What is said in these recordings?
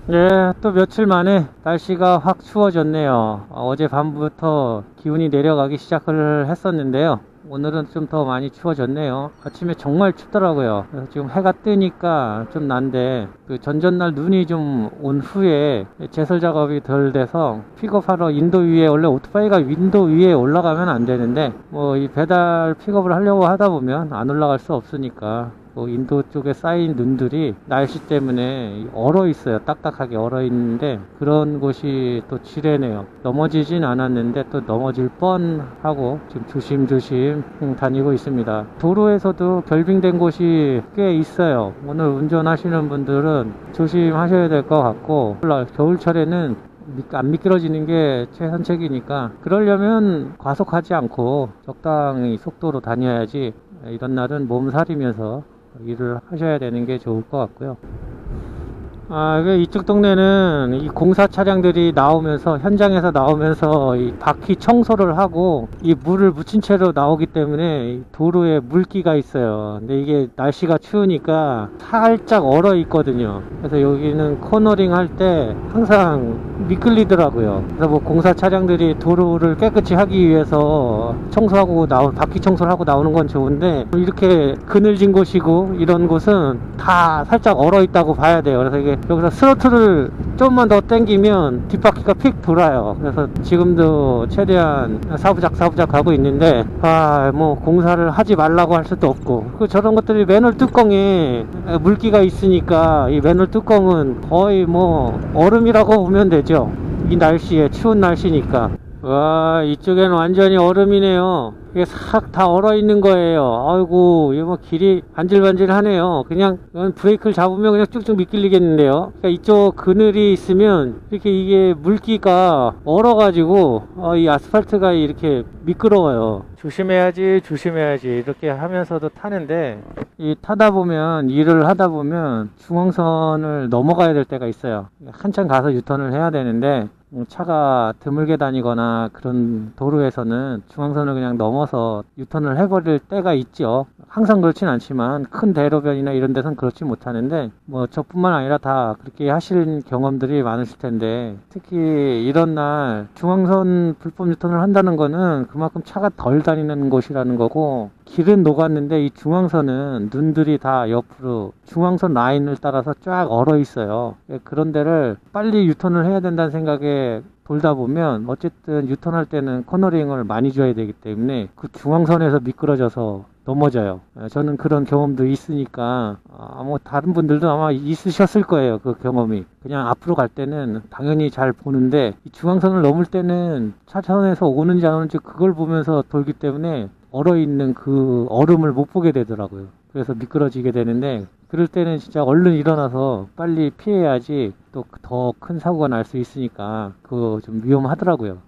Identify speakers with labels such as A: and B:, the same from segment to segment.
A: 네, 또 며칠 만에 날씨가 확 추워졌네요. 어제 밤부터 기온이 내려가기 시작을 했었는데요. 오늘은 좀 더 많이 추워졌네요. 아침에 정말 춥더라고요. 그래서 지금 해가 뜨니까 좀 난데, 그 전전날 눈이 좀 온 후에 제설 작업이 덜 돼서 픽업하러 인도 위에, 원래 오토바이가 인도 위에 올라가면 안 되는데, 뭐 이 배달 픽업을 하려고 하다 보면 안 올라갈 수 없으니까 인도 쪽에 쌓인 눈들이 날씨 때문에 얼어 있어요. 딱딱하게 얼어 있는데, 그런 곳이 또 지레네요. 넘어지진 않았는데 또 넘어질 뻔하고 지금 조심조심 다니고 있습니다. 도로에서도 결빙된 곳이 꽤 있어요. 오늘 운전하시는 분들은 조심하셔야 될 것 같고, 겨울철에는 안 미끄러지는 게 최선책이니까, 그러려면 과속하지 않고 적당히 속도로 다녀야지, 이런 날은 몸살이면서 일을 하셔야 되는 게 좋을 것 같고요. 이쪽 동네는 이 공사 차량들이 나오면서, 현장에서 나오면서 이 바퀴 청소를 하고 이 물을 묻힌 채로 나오기 때문에 도로에 물기가 있어요. 근데 이게 날씨가 추우니까 살짝 얼어 있거든요. 그래서 여기는 코너링 할 때 항상 미끌리더라고요. 그래서 뭐 공사 차량들이 도로를 깨끗이 하기 위해서 청소하고 바퀴 청소를 하고 나오는 건 좋은데, 이렇게 그늘진 곳이고 이런 곳은 다 살짝 얼어 있다고 봐야 돼요. 그래서 이게 여기서 스로틀을 좀만 더 당기면 뒷바퀴가 픽 돌아요. 그래서 지금도 최대한 사부작 가고 있는데, 뭐 공사를 하지 말라고 할 수도 없고, 저런 것들이 맨홀 뚜껑에 물기가 있으니까 이 맨홀 뚜껑은 거의 뭐 얼음이라고 보면 되죠. 이 날씨에, 추운 날씨니까. 와, 이쪽에는 완전히 얼음이네요. 이게 싹 다 얼어 있는 거예요. 아이고, 이거 뭐 길이 반질반질 하네요. 그냥 브레이크를 잡으면 그냥 쭉쭉 미끌리겠는데요. 그러니까 이쪽 그늘이 있으면 이렇게 이게 물기가 얼어가지고 이 아스팔트가 이렇게 미끄러워요. 조심해야지 이렇게 하면서도 타는데, 이 타다 보면, 일을 하다 보면 중앙선을 넘어가야 될 때가 있어요. 한참 가서 유턴을 해야 되는데, 차가 드물게 다니거나 그런 도로에서는 중앙선을 그냥 넘어서 유턴을 해버릴 때가 있죠. 항상 그렇진 않지만 큰 대로변이나 이런 데선 그렇지 못하는데, 뭐 저뿐만 아니라 다 그렇게 하실 경험들이 많으실 텐데, 특히 이런 날 중앙선 불법 유턴을 한다는 거는 그만큼 차가 덜 다니는 곳이라는 거고, 길은 녹았는데 이 중앙선은 눈들이 다 옆으로 중앙선 라인을 따라서 쫙 얼어 있어요. 그런 데를 빨리 유턴을 해야 된다는 생각에 돌다 보면, 어쨌든 유턴할 때는 코너링을 많이 줘야 되기 때문에 그 중앙선에서 미끄러져서 넘어져요. 저는 그런 경험도 있으니까, 뭐 다른 분들도 아마 있으셨을 거예요. 그 경험이. 그냥 앞으로 갈 때는 당연히 잘 보는데, 이 중앙선을 넘을 때는 차선에서 오는지 안 오는지 그걸 보면서 돌기 때문에 얼어있는 그 얼음을 못 보게 되더라고요. 그래서 미끄러지게 되는데, 그럴 때는 진짜 얼른 일어나서 빨리 피해야지 또 더 큰 사고가 날 수 있으니까 그거 좀 위험하더라고요.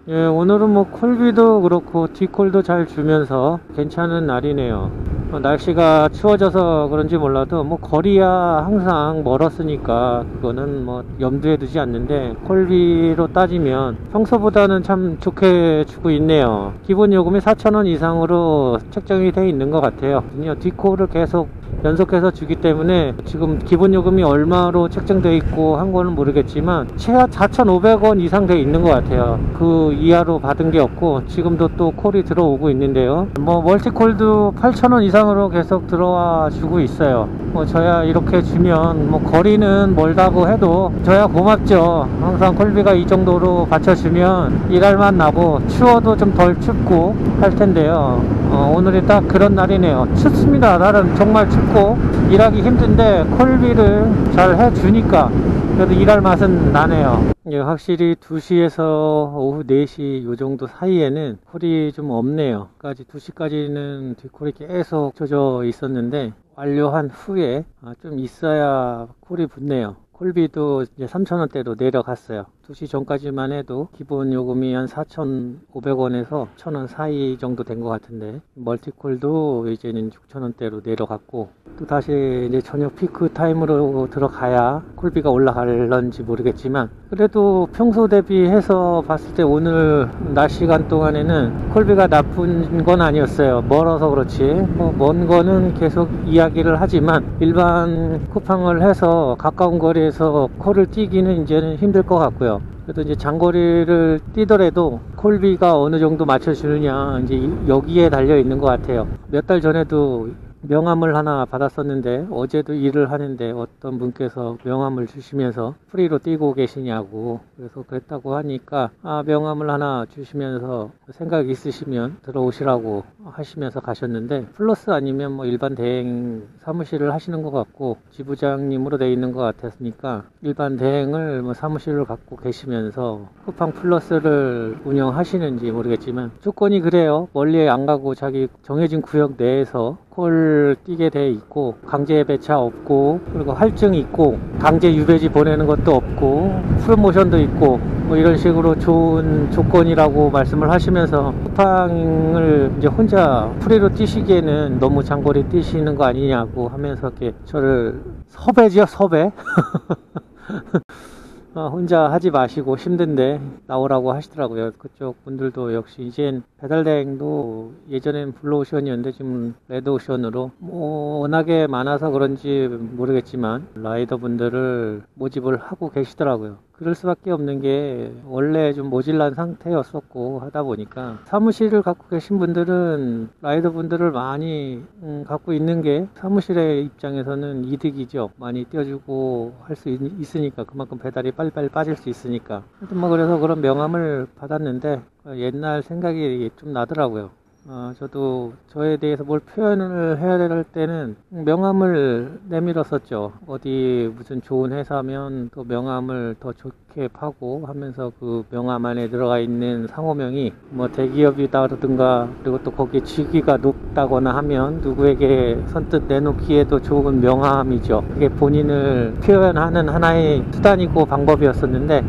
A: 예, 오늘은 뭐 콜비도 그렇고 뒷콜도 잘 주면서 괜찮은 날이네요. 날씨가 추워져서 그런지 몰라도 뭐 거리야 항상 멀었으니까 그거는 뭐 염두에 두지 않는데, 콜비로 따지면 평소보다는 참 좋게 주고 있네요. 기본 요금이 4,000원 이상으로 책정이 돼 있는 것 같아요. 뒷콜을 계속 연속해서 주기 때문에 지금 기본 요금이 얼마로 책정되어 있고 한 거는 모르겠지만 최하 4,500원 이상 되어 있는 것 같아요. 그 이하로 받은 게 없고, 지금도 또 콜이 들어오고 있는데요. 뭐 멀티콜도 8,000원 이상으로 계속 들어와 주고 있어요. 뭐 저야 이렇게 주면, 뭐 거리는 멀다고 해도 저야 고맙죠. 항상 콜비가 이 정도로 받쳐주면 일할만 나고 추워도 좀 덜 춥고 할 텐데요. 오늘이 딱 그런 날이네요. 춥습니다. 날은 정말 춥고 일하기 힘든데 콜비를 잘 해주니까 그래도 일할 맛은 나네요. 예, 확실히 2시에서 오후 4시 요 정도 사이에는 콜이 좀 없네요. 2시까지는 뒷콜이 계속 젖어 있었는데, 완료한 후에 좀 있어야 콜이 붙네요. 콜비도 이제 3,000원대로 내려갔어요. 2시 전까지만 해도 기본 요금이 한 4,500원에서 1,000원 사이 정도 된 것 같은데, 멀티콜도 이제는 6,000원대로 내려갔고, 또 다시 이제 저녁 피크 타임으로 들어가야 콜비가 올라갈런지 모르겠지만, 그래도 평소 대비해서 봤을 때 오늘 낮 시간 동안에는 콜비가 나쁜 건 아니었어요. 멀어서 그렇지. 먼 거는 계속 이야기를 하지만 일반 쿠팡을 해서 가까운 거리에서 콜을 뛰기는 이제는 힘들 것 같고요. 그래도 이제 장거리를 뛰더라도 콜비가 어느 정도 맞춰주느냐, 이제 여기에 달려 있는 것 같아요. 몇 달 전에도 명함을 하나 받았었는데, 어제도 일을 하는데 어떤 분께서 명함을 주시면서 프리로 뛰고 계시냐고, 그래서 그랬다고 하니까 명함을 하나 주시면서 생각 있으시면 들어오시라고 하시면서 가셨는데, 플러스 아니면 뭐 일반 대행 사무실을 하시는 것 같고 지부장님으로 돼 있는 것 같았으니까 일반 대행을 뭐 사무실을 갖고 계시면서 쿠팡 플러스를 운영하시는지 모르겠지만 조건이 그래요. 멀리 안 가고 자기 정해진 구역 내에서 콜 뛰게 돼 있고, 강제 배차 없고, 그리고 할증 있고, 강제 유배지 보내는 것도 없고, 프로모션도 있고, 뭐 이런 식으로 좋은 조건이라고 말씀을 하시면서 쿠팡을 이제 혼자 프리로 뛰시기에는 너무 장거리 뛰시는 거 아니냐고 하면서 이렇게 저를 섭외죠, 섭외. 혼자 하지 마시고 힘든데 나오라고 하시더라고요. 그쪽 분들도 역시 이젠 배달대행도 예전엔 블루오션이었는데 지금 레드오션으로 워낙에 많아서 그런지 모르겠지만 라이더 분들을 모집을 하고 계시더라고요. 그럴 수밖에 없는 게 원래 좀 모질란 상태였었고, 하다 보니까 사무실을 갖고 계신 분들은 라이더 분들을 많이 갖고 있는 게 사무실의 입장에서는 이득이죠. 많이 띄워주고 할 수 있으니까, 그만큼 배달이 빨리빨리 빠질 수 있으니까. 하여튼 뭐 그래서 그런 명함을 받았는데 옛날 생각이 좀 나더라고요. 저도 저에 대해서 뭘 표현을 해야 될 때는 명함을 내밀었었죠. 어디 무슨 좋은 회사면 또 명함을 더 좋게 파고 하면서 그 명함 안에 들어가 있는 상호명이 뭐 대기업이다든가, 그리고 또 거기에 직위가 높다거나 하면 누구에게 선뜻 내놓기에도 좋은 명함이죠. 그게 본인을 표현하는 하나의 수단이고 방법이었었는데,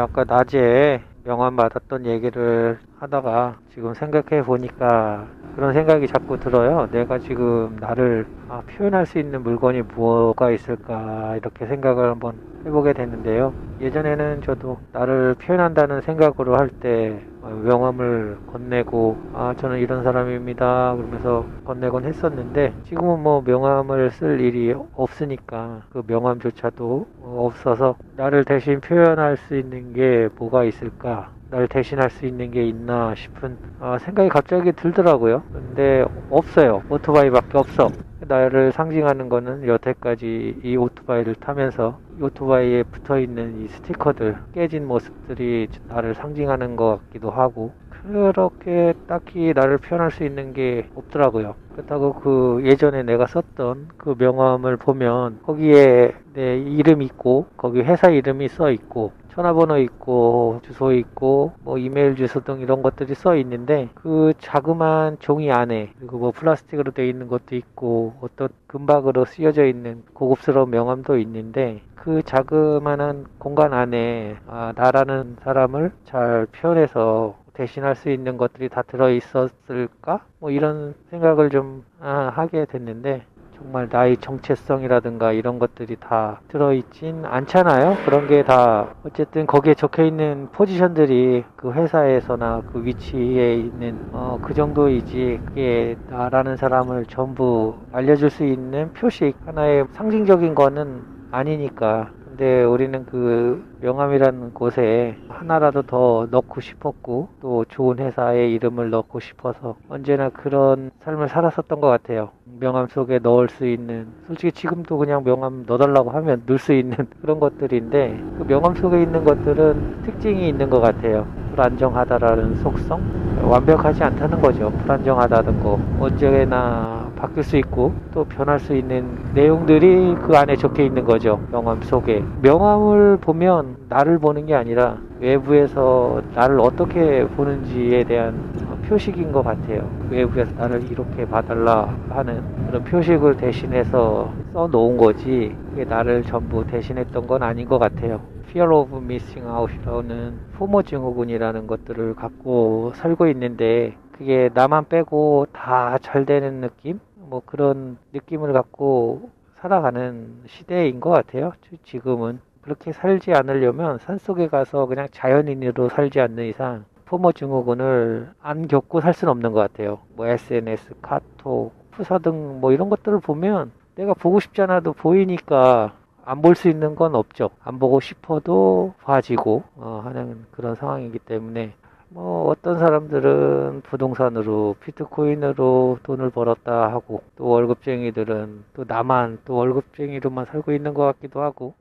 A: 아까 낮에 명함 받았던 얘기를 하다가 지금 생각해 보니까 그런 생각이 자꾸 들어요. 내가 지금 나를 표현할 수 있는 물건이 뭐가 있을까, 이렇게 생각을 한번 해보게 됐는데요. 예전에는 저도 나를 표현한다는 생각으로 할 때 명함을 건네고 저는 이런 사람입니다 그러면서 건네곤 했었는데, 지금은 뭐 명함을 쓸 일이 없으니까 그 명함조차도 없어서 나를 대신 표현할 수 있는 게 뭐가 있을까, 나를 대신할 수 있는 게 있나 싶은 생각이 갑자기 들더라고요. 근데 없어요. 오토바이밖에 없어. 나를 상징하는 거는 여태까지 이 오토바이를 타면서 이 오토바이에 붙어있는 이 스티커들, 깨진 모습들이 나를 상징하는 것 같기도 하고, 그렇게 딱히 나를 표현할 수 있는 게 없더라고요. 그렇다고 그 예전에 내가 썼던 그 명함을 보면 거기에 내 이름 있고, 거기 회사 이름이 써 있고, 전화번호 있고, 주소 있고, 뭐 이메일 주소 등 이런 것들이 써 있는데, 그 자그마한 종이 안에, 그리고 뭐 플라스틱으로 되어 있는 것도 있고, 어떤 금박으로 쓰여져 있는 고급스러운 명함도 있는데, 그 자그마한 공간 안에 나라는 사람을 잘 표현해서 대신할 수 있는 것들이 다 들어있었을까? 뭐 이런 생각을 좀 하게 됐는데, 정말 나의 정체성이라든가 이런 것들이 다 들어있진 않잖아요. 그런 게 다 어쨌든 거기에 적혀있는 포지션들이 그 회사에서나 그 위치에 있는 그 정도이지, 그게 나라는 사람을 전부 알려줄 수 있는 표식, 하나의 상징적인 거는 아니니까. 근데 우리는 그 명함이라는 곳에 하나라도 더 넣고 싶었고, 또 좋은 회사의 이름을 넣고 싶어서 언제나 그런 삶을 살았었던 것 같아요. 명함 속에 넣을 수 있는, 솔직히 지금도 그냥 명함 넣어달라고 하면 넣을 수 있는 그런 것들인데, 그 명함 속에 있는 것들은 특징이 있는 것 같아요. 불안정하다라는 속성? 완벽하지 않다는 거죠. 불안정하다는 거, 언제나 바뀔 수 있고 또 변할 수 있는 내용들이 그 안에 적혀 있는 거죠. 명함 속에. 명함을 보면 나를 보는 게 아니라 외부에서 나를 어떻게 보는지에 대한 표식인 것 같아요. 외부에서 나를 이렇게 봐달라 하는 그런 표식을 대신해서 써놓은 거지, 그게 나를 전부 대신했던 건 아닌 것 같아요. Fear of Missing Out이라는 포모 증후군이라는 것들을 갖고 살고 있는데, 그게 나만 빼고 다 잘 되는 느낌? 뭐 그런 느낌을 갖고 살아가는 시대인 것 같아요. 지금은 그렇게 살지 않으려면 산속에 가서 그냥 자연인으로 살지 않는 이상 포모 증후군을 안 겪고 살 수는 없는 것 같아요. 뭐 SNS, 카톡, 푸사 등 뭐 이런 것들을 보면 내가 보고 싶지 않아도 보이니까 안 볼 수 있는 건 없죠. 안 보고 싶어도 봐지고 하는 그런 상황이기 때문에, 뭐 어떤 사람들은 부동산으로 비트코인으로 돈을 벌었다 하고, 또 월급쟁이들은 또 나만 또 월급쟁이로만 살고 있는 것 같기도 하고,